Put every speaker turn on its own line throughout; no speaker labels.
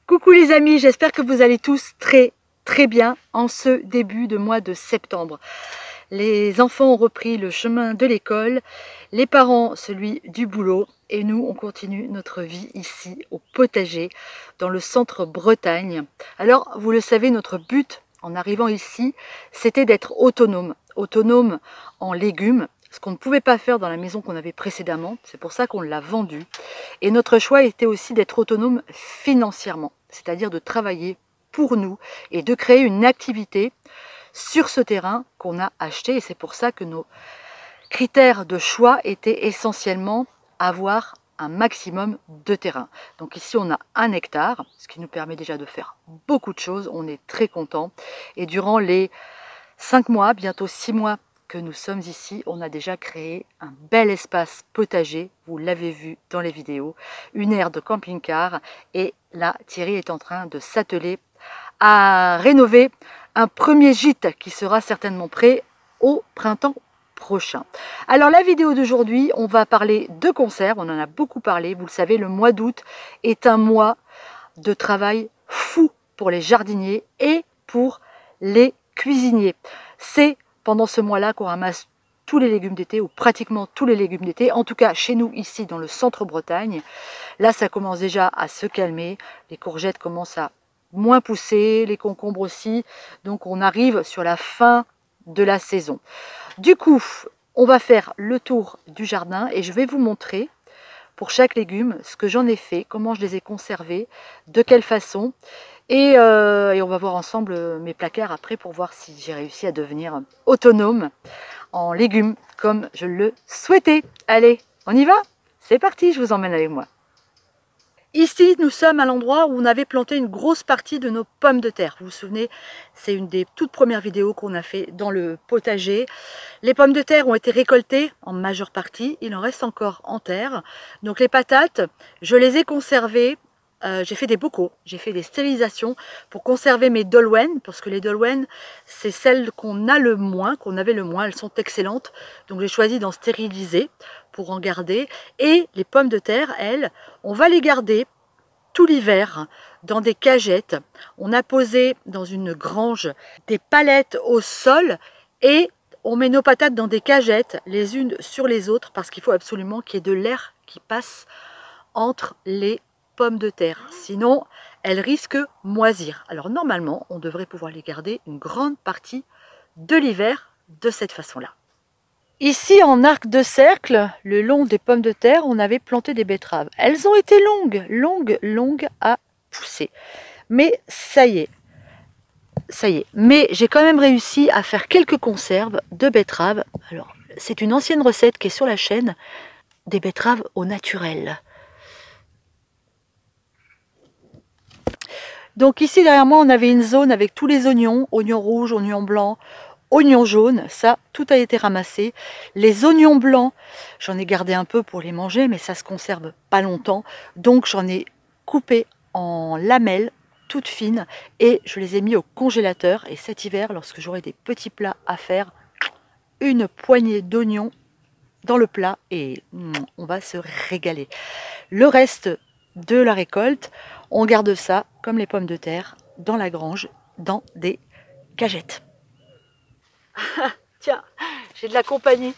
Coucou les amis, j'espère que vous allez tous très bien en ce début de mois de septembre. Les enfants ont repris le chemin de l'école, les parents celui du boulot et nous on continue notre vie ici au potager dans le centre Bretagne. Alors vous le savez, notre but en arrivant ici c'était d'être autonome en légumes, ce qu'on ne pouvait pas faire dans la maison qu'on avait précédemment, c'est pour ça qu'on l'a vendue. Et notre choix était aussi d'être autonome financièrement, c'est-à-dire de travailler pour nous et de créer une activité sur ce terrain qu'on a acheté. Et c'est pour ça que nos critères de choix étaient essentiellement avoir un maximum de terrain. Donc ici on a 1 hectare, ce qui nous permet déjà de faire beaucoup de choses, on est très contents. Et durant les 5 mois, bientôt 6 mois que nous sommes ici, on a déjà créé un bel espace potager, vous l'avez vu dans les vidéos, une aire de camping-car, et là Thierry est en train de s'atteler à rénover un premier gîte qui sera certainement prêt au printemps prochain. Alors la vidéo d'aujourd'hui, on va parler de conserve, on en a beaucoup parlé, vous le savez, le mois d'août est un mois de travail fou pour les jardiniers et pour les cuisiniers. C'est pendant ce mois-là qu'on ramasse tous les légumes d'été, ou pratiquement tous les légumes d'été, en tout cas chez nous ici dans le centre Bretagne. Là ça commence déjà à se calmer, les courgettes commencent à moins pousser, les concombres aussi, donc on arrive sur la fin de la saison. Du coup, on va faire le tour du jardin et je vais vous montrer pour chaque légume ce que j'en ai fait, comment je les ai conservés, de quelle façon. Et on va voir ensemble mes placards après pour voir si j'ai réussi à devenir autonome en légumes comme je le souhaitais. Allez, on y va? C'est parti, je vous emmène avec moi. Ici, nous sommes à l'endroit où on avait planté une grosse partie de nos pommes de terre. Vous vous souvenez, c'est une des toutes premières vidéos qu'on a fait dans le potager. Les pommes de terre ont été récoltées en majeure partie, il en reste encore en terre. Donc les patates, je les ai conservées. J'ai fait des bocaux, j'ai fait des stérilisations pour conserver mes dolwen, parce que les dolwen, c'est celles qu'on a le moins, qu'on avait le moins, elles sont excellentes. Donc j'ai choisi d'en stériliser pour en garder. Et les pommes de terre, elles, on va les garder tout l'hiver dans des cagettes. On a posé dans une grange des palettes au sol et on met nos patates dans des cagettes les unes sur les autres parce qu'il faut absolument qu'il y ait de l'air qui passe entre les pommes de terre, sinon elles risquent moisir. Alors normalement, on devrait pouvoir les garder une grande partie de l'hiver de cette façon-là. Ici, en arc de cercle, le long des pommes de terre, on avait planté des betteraves. Elles ont été longues à pousser. Mais ça y est. Mais j'ai quand même réussi à faire quelques conserves de betteraves. Alors, c'est une ancienne recette qui est sur la chaîne, des betteraves au naturel. Donc ici derrière moi on avait une zone avec tous les oignons, oignons rouges, oignons blancs, oignons jaunes, ça tout a été ramassé. Les oignons blancs, j'en ai gardé un peu pour les manger mais ça se conserve pas longtemps, donc j'en ai coupé en lamelles toutes fines et je les ai mis au congélateur. Et cet hiver, lorsque j'aurai des petits plats à faire, une poignée d'oignons dans le plat et on va se régaler. Le reste de la récolte, on garde ça, comme les pommes de terre, dans la grange, dans des cagettes. Tiens, j'ai de la compagnie.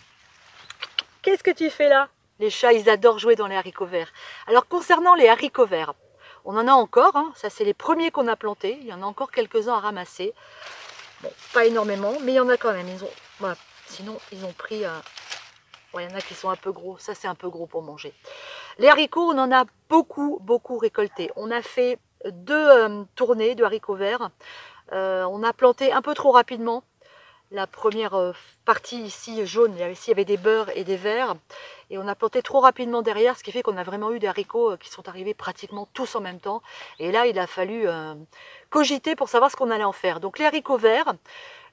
Qu'est-ce que tu fais là? Les chats, ils adorent jouer dans les haricots verts. Alors, concernant les haricots verts, on en a encore, hein, ça c'est les premiers qu'on a plantés, il y en a encore quelques-uns à ramasser. Bon, pas énormément, mais il y en a quand même. Voilà. Sinon, ils ont pris... il y en a qui sont un peu gros, ça c'est un peu gros pour manger. Les haricots, on en a beaucoup récolté. On a fait 2 tournées de haricots verts. On a planté un peu trop rapidement. La première partie ici jaune, ici il y avait des beurs et des verts. Et on a planté trop rapidement derrière, ce qui fait qu'on a vraiment eu des haricots qui sont arrivés pratiquement tous en même temps. Et là, il a fallu cogiter pour savoir ce qu'on allait en faire. Donc les haricots verts,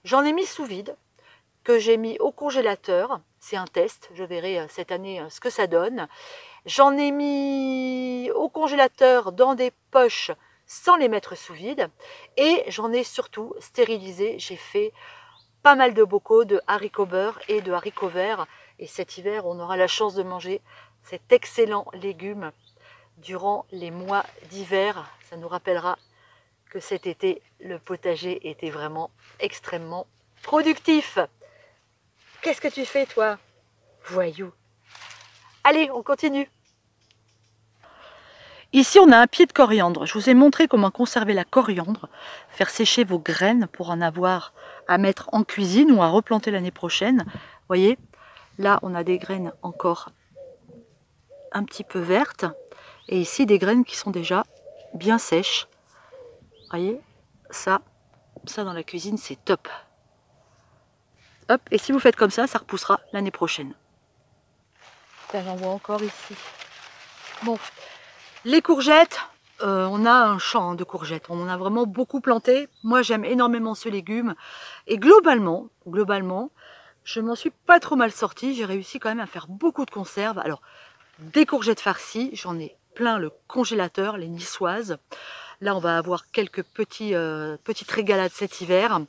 j'en ai mis sous vide, que j'ai mis au congélateur. C'est un test, je verrai cette année ce que ça donne. J'en ai mis au congélateur dans des poches sans les mettre sous vide. Et j'en ai surtout stérilisé. J'ai fait pas mal de bocaux de haricots beurre et de haricots verts. Et cet hiver, on aura la chance de manger cet excellent légume durant les mois d'hiver. Ça nous rappellera que cet été, le potager était vraiment extrêmement productif. Qu'est-ce que tu fais, toi, voyou? Allez, on continue. Ici, on a un pied de coriandre. Je vous ai montré comment conserver la coriandre, faire sécher vos graines pour en avoir à mettre en cuisine ou à replanter l'année prochaine. Vous voyez, là, on a des graines encore un petit peu vertes. Et ici, des graines qui sont déjà bien sèches. Vous voyez, ça dans la cuisine, c'est top. Hop, et si vous faites comme ça repoussera l'année prochaine. J'en vois encore ici. Bon, les courgettes, on a un champ de courgettes. On en a vraiment beaucoup planté. Moi, j'aime énormément ce légume. Et globalement, je m'en suis pas trop mal sortie. J'ai réussi quand même à faire beaucoup de conserves. Alors, des courgettes farcies, j'en ai plein le congélateur, les niçoises. Là, on va avoir quelques petites régalades cet hiver.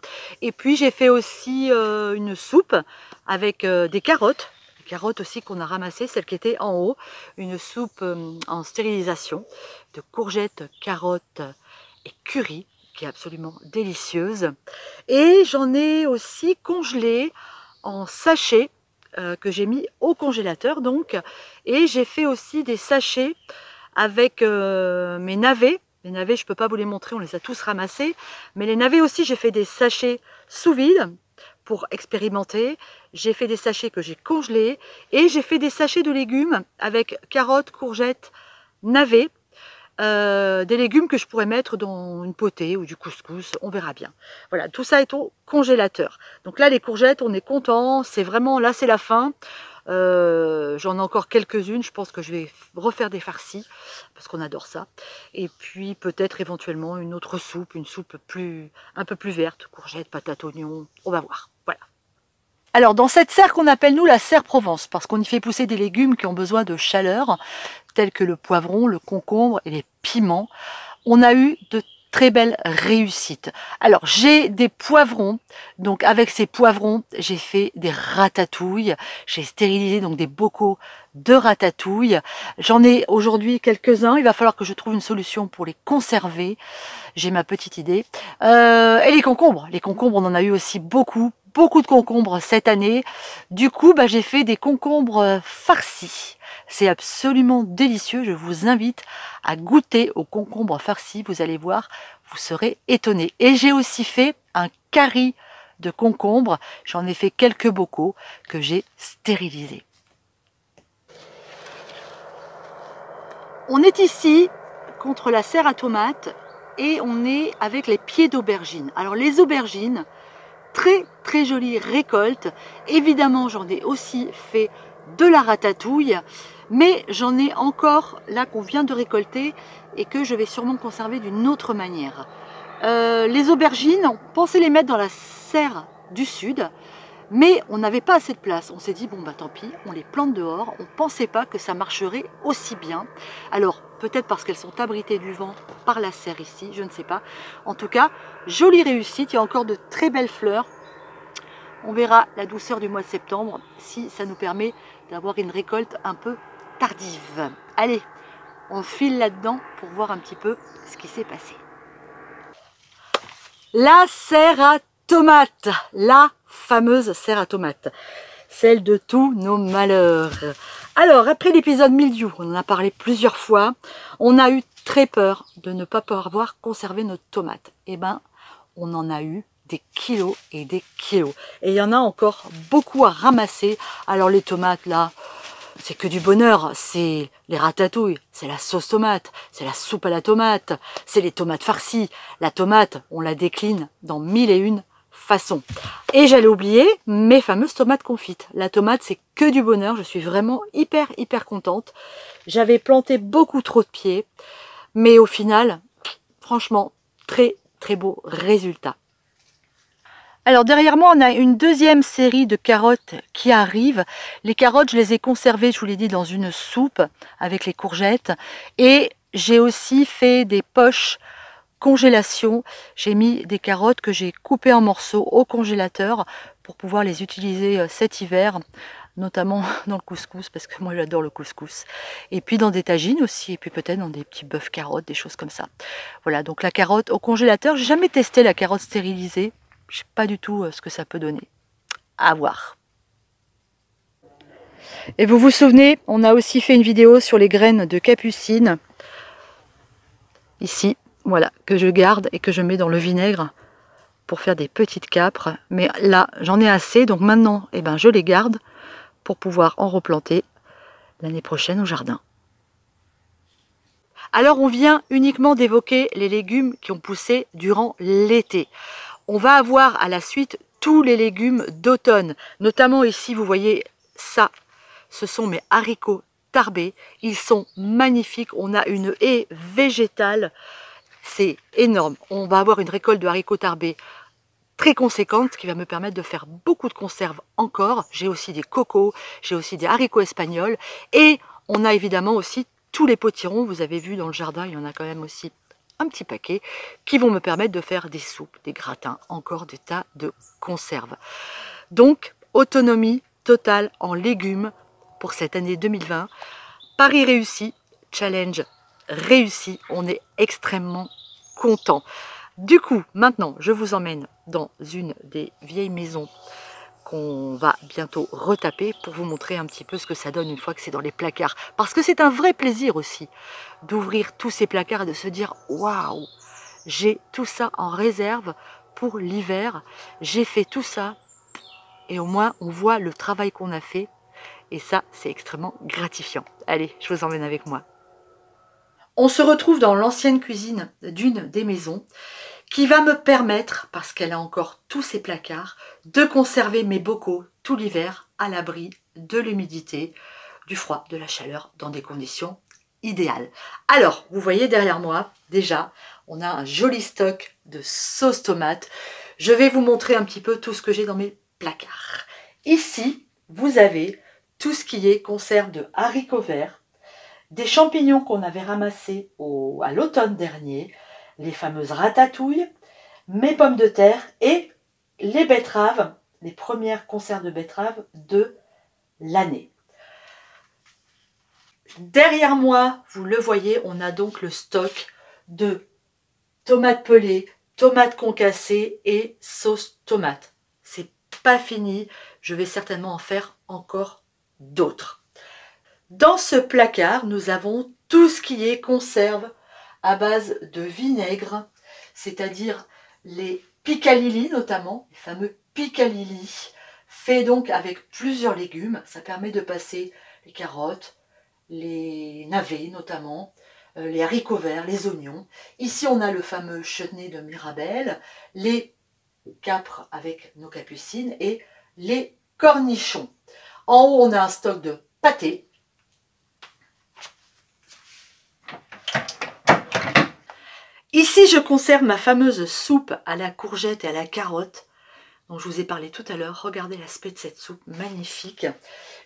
Et puis, j'ai fait aussi une soupe avec des carottes. Des carottes aussi qu'on a ramassées, celles qui étaient en haut. Une soupe en stérilisation de courgettes, carottes et curry, qui est absolument délicieuse. Et j'en ai aussi congelé en sachets que j'ai mis au congélateur. Donc, et j'ai fait aussi des sachets avec mes navets. Les navets, je ne peux pas vous les montrer, on les a tous ramassés. Mais les navets aussi, j'ai fait des sachets sous vide pour expérimenter. J'ai fait des sachets que j'ai congelés. Et j'ai fait des sachets de légumes avec carottes, courgettes, navets. Des légumes que je pourrais mettre dans une potée ou du couscous, on verra bien. Voilà, tout ça est au congélateur. Donc là, les courgettes, on est content. C'est vraiment, là, c'est la fin. J'en ai encore quelques-unes, je pense que je vais refaire des farcis parce qu'on adore ça, et puis peut-être éventuellement une autre soupe, une soupe un peu plus verte, courgettes, patates, oignons, on va voir. Voilà. Alors dans cette serre qu'on appelle nous la serre Provence, parce qu'on y fait pousser des légumes qui ont besoin de chaleur, tels que le poivron, le concombre et les piments, on a eu de très belle réussite. Alors j'ai des poivrons, donc avec ces poivrons j'ai fait des ratatouilles, j'ai stérilisé donc des bocaux de ratatouille. J'en ai aujourd'hui quelques-uns, il va falloir que je trouve une solution pour les conserver, j'ai ma petite idée. Et les concombres on en a eu aussi beaucoup de concombres cette année. Du coup j'ai fait des concombres farcis. C'est absolument délicieux, je vous invite à goûter aux concombres farcis, vous allez voir, vous serez étonnés. Et j'ai aussi fait un curry de concombres, j'en ai fait quelques bocaux que j'ai stérilisés. On est ici contre la serre à tomates et on est avec les pieds d'aubergines. Alors les aubergines, très jolie récolte. Évidemment, j'en ai aussi fait de la ratatouille, mais j'en ai encore là qu'on vient de récolter et que je vais sûrement conserver d'une autre manière. Les aubergines, on pensait les mettre dans la serre du sud, mais on n'avait pas assez de place. On s'est dit, bon tant pis, on les plante dehors. On ne pensait pas que ça marcherait aussi bien. Alors, peut-être parce qu'elles sont abritées du vent par la serre ici, je ne sais pas. En tout cas, jolie réussite, il y a encore de très belles fleurs. On verra la douceur du mois de septembre, si ça nous permet d'avoir une récolte un peu tardive. Allez, on file là-dedans pour voir un petit peu ce qui s'est passé. La serre à tomates, la fameuse serre à tomates, celle de tous nos malheurs. Alors, après l'épisode mildiou, on en a parlé plusieurs fois, on a eu très peur de ne pas pouvoir conserver nos tomates. Eh ben, on en a eu des kilos et des kilos. Et il y en a encore beaucoup à ramasser. Alors les tomates là, c'est que du bonheur. C'est les ratatouilles, c'est la sauce tomate, c'est la soupe à la tomate, c'est les tomates farcies. La tomate, on la décline dans 1001 façons. Et j'allais oublier mes fameuses tomates confites. La tomate, c'est que du bonheur. Je suis vraiment hyper contente. J'avais planté beaucoup trop de pieds, mais au final, franchement, très beau résultat. Alors derrière moi, on a une deuxième série de carottes qui arrive. Les carottes, je les ai conservées, je vous l'ai dit, dans une soupe avec les courgettes. Et j'ai aussi fait des poches congélation. J'ai mis des carottes que j'ai coupées en morceaux au congélateur pour pouvoir les utiliser cet hiver notamment dans le couscous, parce que moi j'adore le couscous. Et puis dans des tagines aussi, et puis peut-être dans des petits bœufs carottes, des choses comme ça. Voilà, donc la carotte au congélateur. J'ai jamais testé la carotte stérilisée. Je sais pas du tout ce que ça peut donner. À voir. Et vous vous souvenez, on a aussi fait une vidéo sur les graines de capucine. Ici, voilà, que je garde et que je mets dans le vinaigre pour faire des petites capres. Mais là, j'en ai assez, donc maintenant, eh ben, je les garde pour pouvoir en replanter l'année prochaine au jardin. Alors, on vient uniquement d'évoquer les légumes qui ont poussé durant l'été. On va avoir à la suite tous les légumes d'automne. Notamment ici, vous voyez ça, ce sont mes haricots tarbés. Ils sont magnifiques. On a une haie végétale. C'est énorme. On va avoir une récolte de haricots tarbés très conséquente, qui va me permettre de faire beaucoup de conserves encore. J'ai aussi des cocos, j'ai aussi des haricots espagnols. Et on a évidemment aussi tous les potirons. Vous avez vu dans le jardin, il y en a quand même aussi un petit paquet qui vont me permettre de faire des soupes, des gratins, encore des tas de conserves. Donc, autonomie totale en légumes pour cette année 2020. Pari réussi, challenge réussi. On est extrêmement content. Du coup, maintenant, je vous emmène dans une des vieilles maisons qu'on va bientôt retaper pour vous montrer un petit peu ce que ça donne une fois que c'est dans les placards. Parce que c'est un vrai plaisir aussi d'ouvrir tous ces placards et de se dire « Waouh, j'ai tout ça en réserve pour l'hiver, j'ai fait tout ça » et au moins on voit le travail qu'on a fait et ça, c'est extrêmement gratifiant. Allez, je vous emmène avec moi. On se retrouve dans l'ancienne cuisine d'une des maisons qui va me permettre, parce qu'elle a encore tous ses placards, de conserver mes bocaux tout l'hiver à l'abri de l'humidité, du froid, de la chaleur, dans des conditions idéales. Alors, vous voyez derrière moi, déjà, on a un joli stock de sauce tomate. Je vais vous montrer un petit peu tout ce que j'ai dans mes placards. Ici, vous avez tout ce qui est conserve de haricots verts, des champignons qu'on avait ramassés à l'automne dernier, les fameuses ratatouilles, mes pommes de terre et les betteraves, les premières conserves de betteraves de l'année. Derrière moi, vous le voyez, on a donc le stock de tomates pelées, tomates concassées et sauce tomate. C'est pas fini, je vais certainement en faire encore d'autres. Dans ce placard, nous avons tout ce qui est conserve à base de vinaigre, c'est-à-dire les picalili notamment, les fameux picalili, faits donc avec plusieurs légumes. Ça permet de passer les carottes, les navets notamment, les haricots verts, les oignons. Ici, on a le fameux chutney de Mirabelle, les capres avec nos capucines et les cornichons. En haut, on a un stock de pâté. Ici, je conserve ma fameuse soupe à la courgette et à la carotte, dont je vous ai parlé tout à l'heure. Regardez l'aspect de cette soupe, magnifique.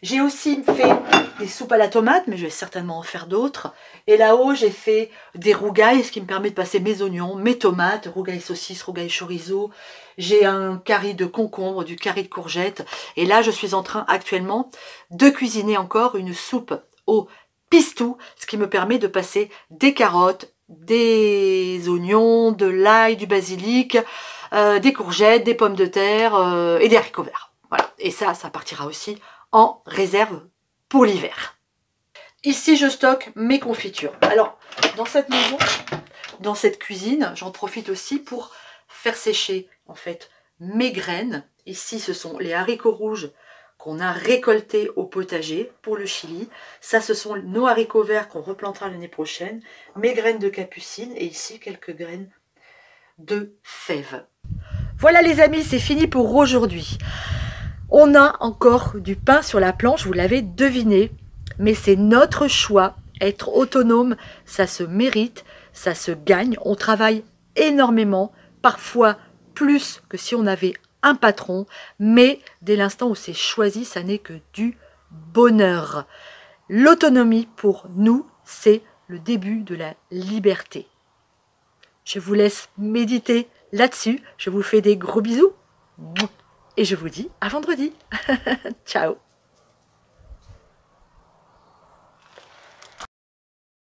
J'ai aussi fait des soupes à la tomate, mais je vais certainement en faire d'autres. Et là-haut, j'ai fait des rougailles, ce qui me permet de passer mes oignons, mes tomates, rougailles saucisses, rougailles chorizo. J'ai un curry de concombre, du curry de courgette. Et là, je suis en train actuellement de cuisiner encore une soupe au pistou, ce qui me permet de passer des carottes, des oignons, de l'ail, du basilic, des courgettes, des pommes de terre et des haricots verts. Voilà. Et ça partira aussi en réserve pour l'hiver. Ici, je stocke mes confitures. Alors, dans cette maison, dans cette cuisine, j'en profite aussi pour faire sécher en fait mes graines. Ici, ce sont les haricots rouges qu'on a récoltés au potager pour le chili. Ça, ce sont nos haricots verts qu'on replantera l'année prochaine. Mes graines de capucine et ici, quelques graines de fèves. Voilà les amis, c'est fini pour aujourd'hui. On a encore du pain sur la planche, vous l'avez deviné, mais c'est notre choix. Être autonome, ça se mérite, ça se gagne. On travaille énormément, parfois plus que si on avait un patron, mais dès l'instant où c'est choisi, ça n'est que du bonheur. L'autonomie, pour nous, c'est le début de la liberté. Je vous laisse méditer là-dessus. Je vous fais des gros bisous. Et je vous dis à vendredi. Ciao.